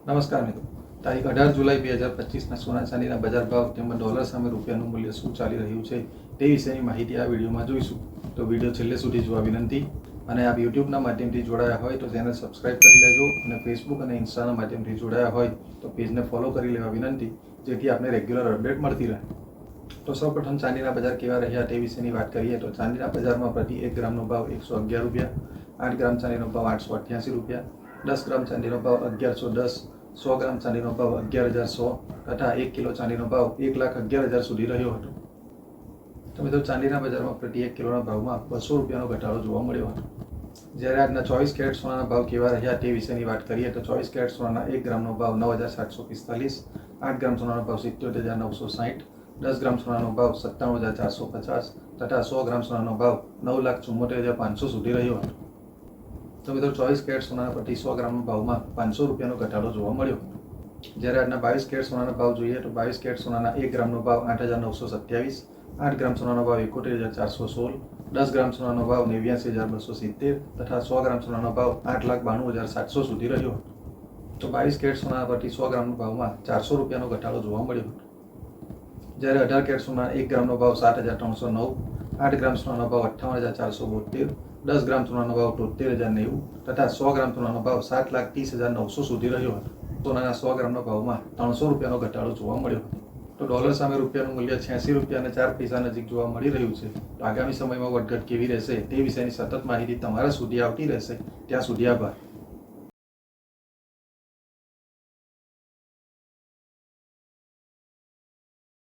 નમસ્કાર મિત્રો, તારીખ 18 જુલાઈ 2025ના સોના ચાંદીના બજાર ભાવ તેમજ ડોલર સામે રૂપિયાનું મૂલ્ય શું ચાલી રહ્યું છે તે વિશેની માહિતી આ વિડીયોમાં જોઈશું. તો વિડીયો છેલ્લે સુધી જોવા વિનંતી. અને આપ યુટ્યુબના માધ્યમથી જોડાયા હોય તો ચેનલ સબસ્ક્રાઇબ કરી લેજો અને ફેસબુક અને ઇન્સ્ટાના માધ્યમથી જોડાયા હોય તો પેજને ફોલો કરી લેવા વિનંતી, જેથી આપને રેગ્યુલર અપડેટ મળતી રહે. તો સૌપ્રથમ ચાંદીના બજાર કેવા રહ્યા તે વિશેની વાત કરીએ તો ચાંદીના બજારમાં પ્રતિ 1 ગ્રામનો ભાવ 111 રૂપિયા, 8 ગ્રામ ચાંદીનો ભાવ 888 રૂપિયા, 10 ગ્રામ ચાંદીનો ભાવ 1110, 100 ગ્રામ ચાંદીનો ભાવ 11,100 તથા 1 કિલો ચાંદીનો ભાવ 1,11,000 સુધી રહ્યો હતો. તો મિત્રો, ચાંદીના બજારમાં પ્રતિ 1 કિલોના ભાવમાં 200 રૂપિયાનો ઘટાડો જોવા મળ્યો હતો. જ્યારે આજના 24 કેરેટ સોનાના ભાવ કેવા રહ્યા તે વિશેની વાત કરીએ તો 24 કેરેટ સોનાના 1 ગ્રામનો ભાવ 9,745, 8 ગ્રામ સોનાનો ભાવ 77,960, 10 ગ્રામ સોનાનો ભાવ 97,450 તથા 100 ગ્રામ સોનાનો ભાવ 9,74,500 સુધી રહ્યો હતો. તો મિત્રો, 24 કેરેટ સોનાના પ્રતિ 100 ગ્રામના ભાવમાં 500 રૂપિયાનો ઘટાડો જોવા મળ્યો. જ્યારે આજના 22 કેરેટ સોનાના ભાવ જોઈએ તો 22 કેરેટ સોનાના 1 ગ્રામનો ભાવ 8,927, 8 ગ્રામ સોનાનો ભાવ 71,416, 10 ગ્રામ સોનાનો ભાવ 89,270 તથા 100 ગ્રામ સોનાનો ભાવ 8,92,700 સુધી રહ્યો હતો. તો 22 કેરેટ સોનાના પ્રતિ 100 ગ્રામના ભાવમાં 400 રૂપિયાનો ઘટાડો જોવા મળ્યો હતો. જ્યારે 18 કેરેટ સોનાના 1 ગ્રામનો ભાવ 7,309, 8 ગ્રામ સોનાનો ભાવ 58,472, 10 ગ્રામ સોનાનો ભાવ 73,090 તથા 100 ગ્રામ સોનાનો ભાવ 7,30,900 સુધી રહ્યો હતો. સોનાના 100 ગ્રામના ભાવમાં 300 રૂપિયાનો ઘટાડો જોવા મળ્યો હતો. તો ડોલર સામે રૂપિયાનું મૂલ્ય 86 રૂપિયા અને 4 પૈસા નજીક જોવા મળી રહ્યું છે. તો આગામી સમયમાં વધઘટ કેવી રહેશે તે વિશેની સતત માહિતી તમારા સુધી આવતી રહેશે. ત્યાં સુધી આભાર.